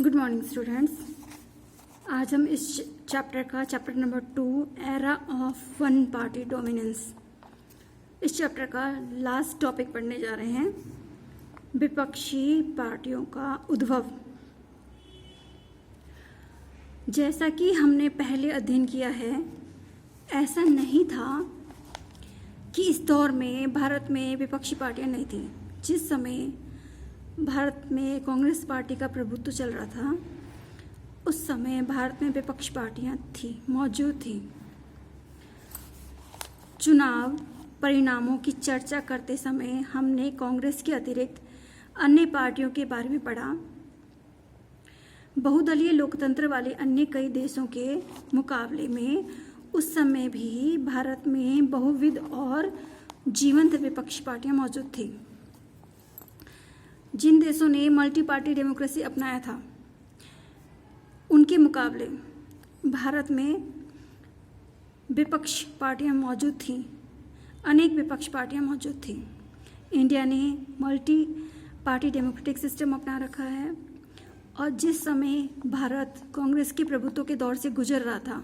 Good morning students. आज हम इस chapter number 2 era of one party dominance, इस चैप्टर का लास्ट टॉपिक पढ़ने जा रहे हैं। विपक्षी पार्टियों का उद्भव। जैसा कि हमने पहले अध्ययन किया है, ऐसा नहीं था कि इस दौर में भारत में विपक्षी पार्टियां नहीं थी। जिस समय भारत में कांग्रेस पार्टी का प्रभुत्व चल रहा था, उस समय भारत में विपक्ष पार्टियां मौजूद थी। चुनाव परिणामों की चर्चा करते समय हमने कांग्रेस के अतिरिक्त अन्य पार्टियों के बारे में पढ़ा। बहुदलीय लोकतंत्र वाले अन्य कई देशों के मुकाबले में उस समय भी भारत में बहुविध और जीवंत विपक्षी पार्टियां मौजूद थी। जिन देशों ने मल्टी पार्टी डेमोक्रेसी अपनाया था, उनके मुकाबले भारत में विपक्ष पार्टियां मौजूद थीं, अनेक विपक्ष पार्टियां मौजूद थीं। इंडिया ने मल्टी पार्टी डेमोक्रेटिक सिस्टम अपना रखा है, और जिस समय भारत कांग्रेस के प्रभुत्व के दौर से गुजर रहा था,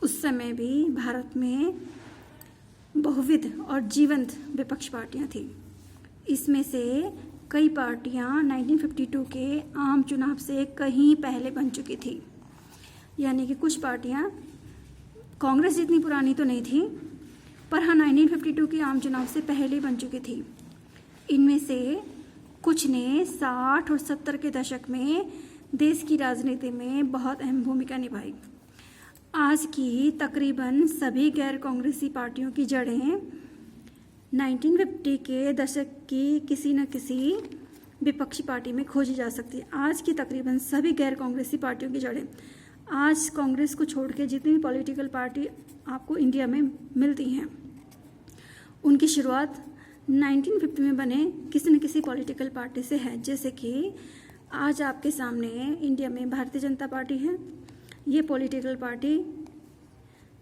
उस समय भी भारत में बहुविध और जीवंत विपक्ष पार्टियां थीं। इसमें से कई पार्टियां 1952 के आम चुनाव से कहीं पहले बन चुकी थी। यानी कि कुछ पार्टियां कांग्रेस जितनी पुरानी तो नहीं थी, पर हाँ 1952 के आम चुनाव से पहले बन चुकी थी। इनमें से कुछ ने 60 और 70 के दशक में देश की राजनीति में बहुत अहम भूमिका निभाई। आज की तकरीबन सभी गैर कांग्रेसी पार्टियों की जड़ें 1950 के दशक की किसी न किसी विपक्षी पार्टी में खोजी जा सकती है। आज की तकरीबन सभी गैर कांग्रेसी पार्टियों की जड़ें, आज कांग्रेस को छोड़ के जितनी भी पॉलिटिकल पार्टी आपको इंडिया में मिलती हैं, उनकी शुरुआत 1950 में बने किसी न किसी पॉलिटिकल पार्टी से है। जैसे कि आज आपके सामने इंडिया में भारतीय जनता पार्टी है। ये पॉलिटिकल पार्टी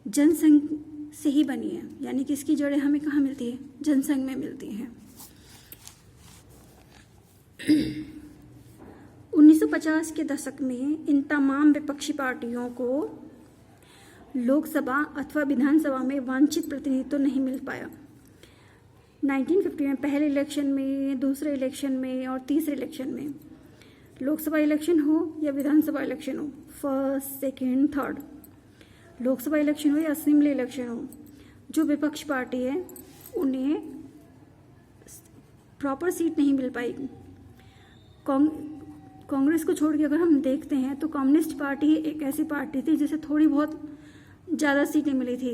जनसंघ से ही बनी है, यानी कि इसकी जड़ें हमें कहाँ मिलती है? जनसंघ में मिलती हैं। 1950 के दशक में इन तमाम विपक्षी पार्टियों को लोकसभा अथवा विधानसभा में वांछित प्रतिनिधित्व नहीं मिल पाया। 1950 में पहले इलेक्शन में, दूसरे इलेक्शन में और तीसरे इलेक्शन में, लोकसभा इलेक्शन हो या विधानसभा इलेक्शन हो, first, second, third, Lok Sabha election हो या असेंबली इलेक्शन हो, जो विपक्ष पार्टी है उन्हें प्रॉपर सीट नहीं मिल पाई। कांग्रेस को छोड़ के अगर हम देखते हैं तो कम्युनिस्ट पार्टी एक ऐसी पार्टी थी जिसे थोड़ी बहुत ज़्यादा सीटें मिली थी।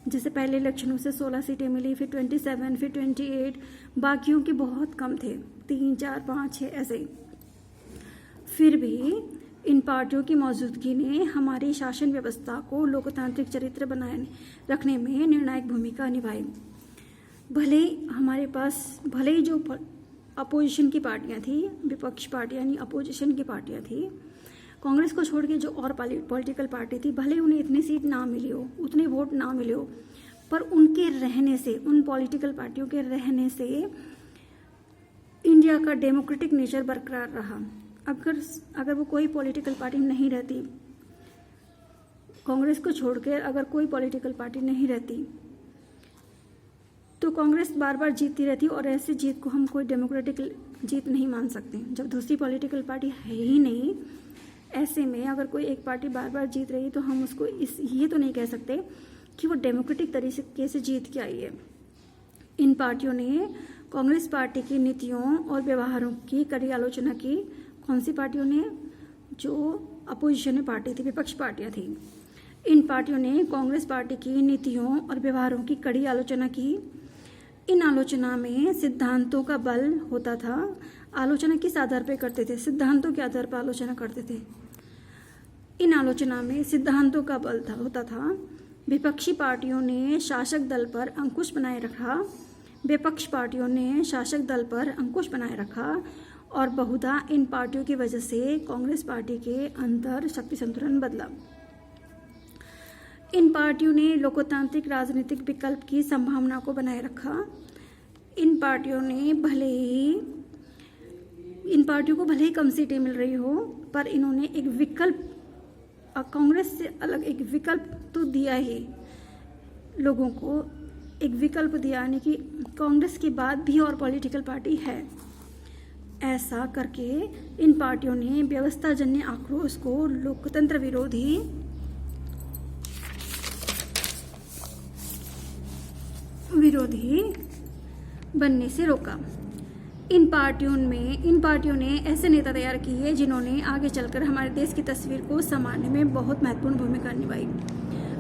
जैसे पहले इलेक्शनों से 16 सीटें मिली, फिर 27, फिर 28, बाकियों के बहुत कम थे, 3, 4, 5, 6 ऐसे। फिर भी इन पार्टियों की मौजूदगी ने हमारी शासन व्यवस्था को लोकतांत्रिक चरित्र बनाए रखने में निर्णायक भूमिका निभाई। भले ही जो अपोजिशन की पार्टियां थी, विपक्ष पार्टियां यानी अपोजिशन की पार्टियां थी, कांग्रेस को छोड़ के जो और पॉलिटिकल पार्टी थी, भले उन्हें इतनी सीट ना मिली हो, उतने वोट ना मिले हो, पर उनके रहने से, उन पॉलिटिकल पार्टियों के रहने से इंडिया का डेमोक्रेटिक नेचर बरकरार रहा। अगर वो कोई पॉलिटिकल पार्टी नहीं रहती, कांग्रेस को छोड़कर अगर कोई पॉलिटिकल पार्टी नहीं रहती, तो कांग्रेस बार बार जीतती रहती, और ऐसे जीत को हम कोई डेमोक्रेटिक जीत नहीं मान सकते। जब दूसरी पॉलिटिकल पार्टी है ही नहीं, ऐसे में अगर कोई एक पार्टी बार बार जीत रही, तो हम उसको ये तो नहीं कह सकते कि वो डेमोक्रेटिक तरीके से जीत के आई है। इन पार्टियों ने कांग्रेस पार्टी की नीतियों और व्यवहारों की कड़ी आलोचना की। कौन सी पार्टियों ने? जो अपोजिशन में पार्टी थी, विपक्ष पार्टियां थी। इन पार्टियों ने कांग्रेस पार्टी की नीतियों और व्यवहारों की कड़ी आलोचना की। इन आलोचना में सिद्धांतों का बल होता था। आलोचना किस आधार पर करते थे? सिद्धांतों के आधार पर आलोचना करते थे। इन आलोचना में सिद्धांतों का बल होता था। विपक्षी पार्टियों ने शासक दल पर अंकुश बनाए रखा। विपक्ष पार्टियों ने शासक दल पर अंकुश बनाए रखा, और बहुधा इन पार्टियों की वजह से कांग्रेस पार्टी के अंदर शक्ति संतुलन बदला। इन पार्टियों ने लोकतांत्रिक राजनीतिक विकल्प की संभावना को बनाए रखा। इन पार्टियों ने भले ही इन पार्टियों को भले ही कम सीटें मिल रही हो, पर इन्होंने एक विकल्प, कांग्रेस से अलग एक विकल्प तो दिया ही, लोगों को एक विकल्प दिया, यानी कि कांग्रेस के बाद भी और पॉलिटिकल पार्टी है। ऐसा करके इन पार्टियों ने व्यवस्थाजन्य आक्रोश को लोकतंत्र विरोधी बनने से रोका। इन पार्टियों ने ऐसे नेता तैयार किए जिन्होंने आगे चलकर हमारे देश की तस्वीर को संभालने में बहुत महत्वपूर्ण भूमिका निभाई।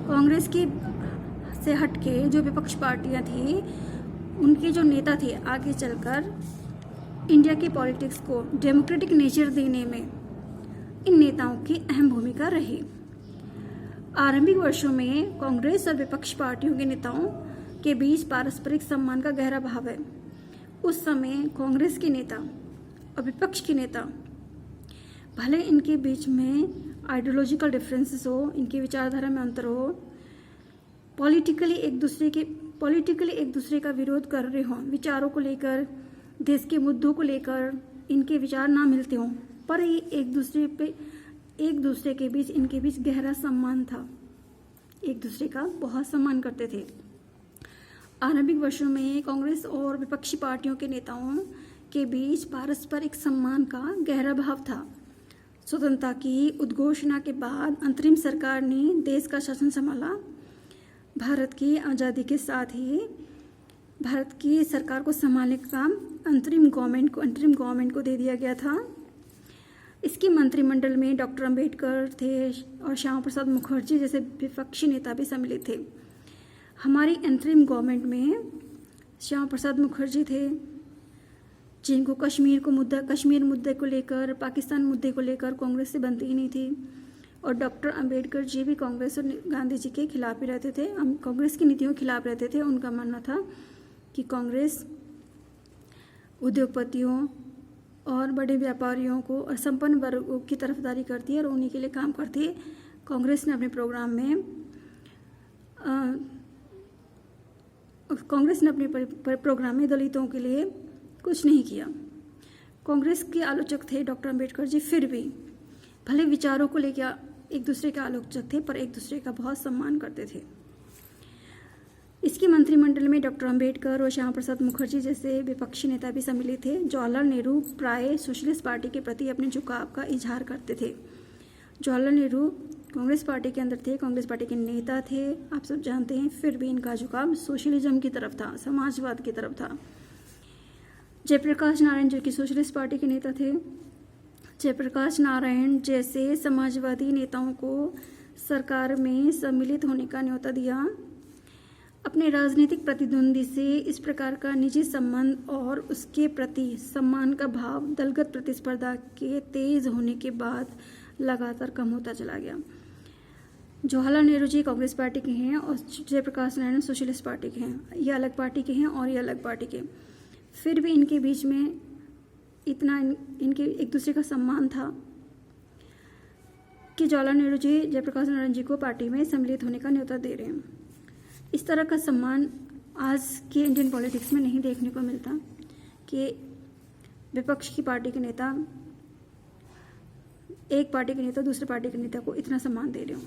कांग्रेस की से हटके जो विपक्ष पार्टियां थी, उनके जो नेता थे, आगे चलकर इंडिया की पॉलिटिक्स को डेमोक्रेटिक नेचर देने में इन नेताओं की अहम भूमिका रही। आरंभिक वर्षों में कांग्रेस और विपक्ष पार्टियों के नेताओं के बीच पारस्परिक सम्मान का गहरा भाव है। उस समय कांग्रेस के नेता और विपक्ष के नेता, भले इनके बीच में आइडियोलॉजिकल डिफरेंसेस हो, इनकी विचारधारा में अंतर हो, पॉलिटिकली एक दूसरे का विरोध कर रहे हों, विचारों को लेकर, देश के मुद्दों को लेकर इनके विचार ना मिलते हों, पर ये एक दूसरे के बीच इनके बीच गहरा सम्मान था, एक दूसरे का बहुत सम्मान करते थे। आरंभिक वर्षों में कांग्रेस और विपक्षी पार्टियों के नेताओं के बीच पारस्परिक सम्मान का गहरा भाव था। स्वतंत्रता की उद्घोषणा के बाद अंतरिम सरकार ने देश का शासन संभाला। भारत की आज़ादी के साथ ही भारत की सरकार को संभालने का काम अंतरिम गवर्नमेंट को दे दिया गया था। इसकी मंत्रिमंडल में डॉक्टर अंबेडकर थे और श्यामा प्रसाद मुखर्जी जैसे विपक्षी नेता भी सम्मिलित थे। हमारी अंतरिम गवर्नमेंट में श्यामा प्रसाद मुखर्जी थे, जिनको कश्मीर मुद्दे को लेकर, पाकिस्तान मुद्दे को लेकर कांग्रेस से बनती ही नहीं थी। और डॉक्टर अंबेडकर जी भी कांग्रेस और गांधी जी के खिलाफ ही रहते थे, कांग्रेस की नीतियों के खिलाफ रहते थे। उनका मानना था कि कांग्रेस उद्योगपतियों और बड़े व्यापारियों को और संपन्न वर्गों की तरफदारी करती है और उन्हीं के लिए काम करती है। कांग्रेस ने अपने प्रोग्राम में दलितों के लिए कुछ नहीं किया। कांग्रेस के आलोचक थे डॉक्टर अंबेडकर जी, फिर भी भले विचारों को लेकर एक दूसरे के आलोचक थे, पर एक दूसरे का बहुत सम्मान करते थे। इसकी मंत्रिमंडल में डॉक्टर अंबेडकर और श्यामा प्रसाद मुखर्जी जैसे विपक्षी नेता भी सम्मिलित थे। जवाहरलाल नेहरू प्राय सोशलिस्ट पार्टी के प्रति अपने झुकाव का इजहार करते थे। जवाहरलाल नेहरू कांग्रेस पार्टी के अंदर थे, कांग्रेस पार्टी के नेता थे, आप सब जानते हैं, फिर भी इनका झुकाव सोशलिज्म की तरफ था, समाजवाद की तरफ था। जयप्रकाश नारायण जो कि सोशलिस्ट पार्टी के नेता थे, जयप्रकाश नारायण जैसे समाजवादी नेताओं को सरकार में सम्मिलित होने का न्योता दिया। अपने राजनीतिक प्रतिद्वंदी से इस प्रकार का निजी संबंध और उसके प्रति सम्मान का भाव दलगत प्रतिस्पर्धा के तेज होने के बाद लगातार कम होता चला गया। जवाहरलाल नेहरू जी कांग्रेस पार्टी के हैं और जयप्रकाश नारायण सोशलिस्ट पार्टी के हैं। ये अलग पार्टी के हैं और ये अलग पार्टी के, फिर भी इनके बीच में इतना इनके एक दूसरे का सम्मान था कि जवाहरलाल नेहरू जी जयप्रकाश नारायण जी को पार्टी में सम्मिलित होने का न्योता दे रहे हैं। इस तरह का सम्मान आज के इंडियन पॉलिटिक्स में नहीं देखने को मिलता कि विपक्ष की पार्टी के नेता, एक पार्टी के नेता दूसरे पार्टी के नेता को इतना सम्मान दे रहे हो।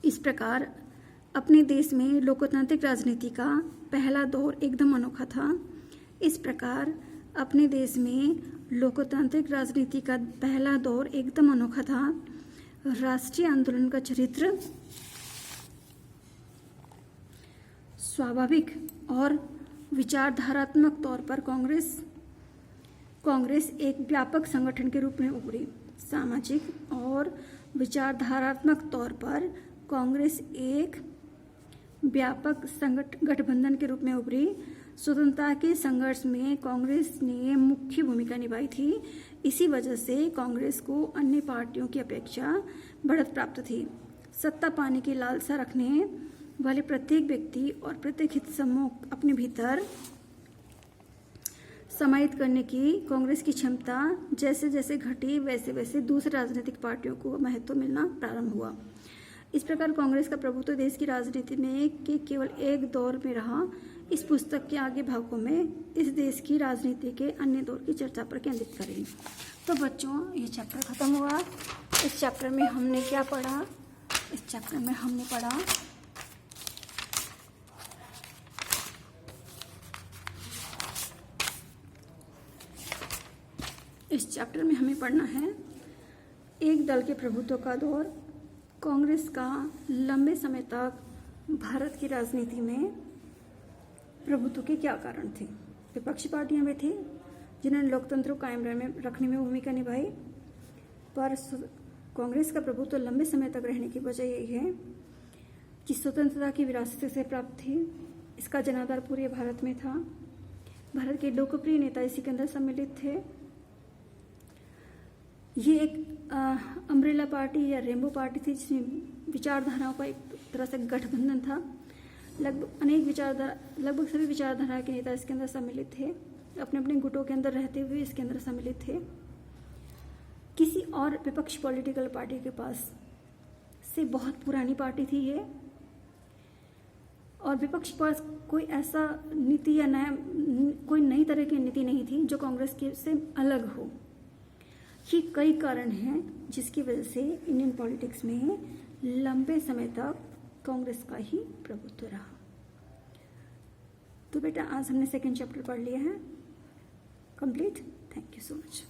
इस प्रकार अपने देश में लोकतांत्रिक राजनीति का पहला दौर एकदम अनोखा था। इस प्रकार अपने देश में लोकतांत्रिक राजनीति का पहला दौर एकदम अनोखा था। राष्ट्रीय आंदोलन का चरित्र स्वाभाविक और विचारधारात्मक तौर पर कांग्रेस एक व्यापक संगठन के रूप में उभरी। सामाजिक और विचारधारात्मक तौर पर कांग्रेस एक व्यापक गठबंधन के रूप में उभरी। स्वतंत्रता के संघर्ष में कांग्रेस ने मुख्य भूमिका निभाई थी। इसी वजह से कांग्रेस को अन्य पार्टियों की अपेक्षा बढ़त प्राप्त थी। सत्ता पाने की लालसा रखने वाले प्रत्येक व्यक्ति और प्रत्येक हित समूह अपने भीतर समाहित करने की कांग्रेस की क्षमता जैसे जैसे घटी, वैसे वैसे दूसरे राजनीतिक पार्टियों को महत्व मिलना प्रारंभ हुआ। इस प्रकार कांग्रेस का प्रभुत्व देश की राजनीति में केवल एक दौर में रहा। इस पुस्तक के आगे भागों में इस देश की राजनीति के अन्य दौर की चर्चा पर केंद्रित करेंगे। तो बच्चों, ये चैप्टर ख़त्म हुआ। इस चैप्टर में हमने क्या पढ़ा? इस चैप्टर में हमने पढ़ा इस चैप्टर में हमें पढ़ना है एक दल के प्रभुत्व का दौर, कांग्रेस का लंबे समय तक भारत की राजनीति में प्रभुत्व के क्या कारण थे। विपक्षी पार्टियां वे थी जिन्होंने लोकतंत्र को कायम रखने में भूमिका निभाई, पर कांग्रेस का प्रभुत्व लंबे समय तक रहने की वजह यही है कि स्वतंत्रता की विरासत से प्राप्त थी। इसका जनाधार पूरे भारत में था। भारत के लोकप्रिय नेता इसी के अंदर सम्मिलित थे। ये एक अम्ब्रेला पार्टी या रेनबो पार्टी थी जिसमें विचारधाराओं का एक तरह से गठबंधन था। लगभग सभी विचारधारा के नेता इसके अंदर सम्मिलित थे। अपने अपने गुटों के अंदर रहते हुए इसके अंदर सम्मिलित थे। किसी और विपक्ष पॉलिटिकल पार्टी के पास से बहुत पुरानी पार्टी थी ये, और विपक्ष के पास कोई ऐसा नीति या कोई नई तरह की नीति नहीं थी जो कांग्रेस के से अलग हो। ये कई कारण हैं जिसकी वजह से इंडियन पॉलिटिक्स में लंबे समय तक कांग्रेस का ही प्रभुत्व रहा। तो बेटा, आज हमने सेकंड चैप्टर पढ़ लिया है complete. Thank you so much.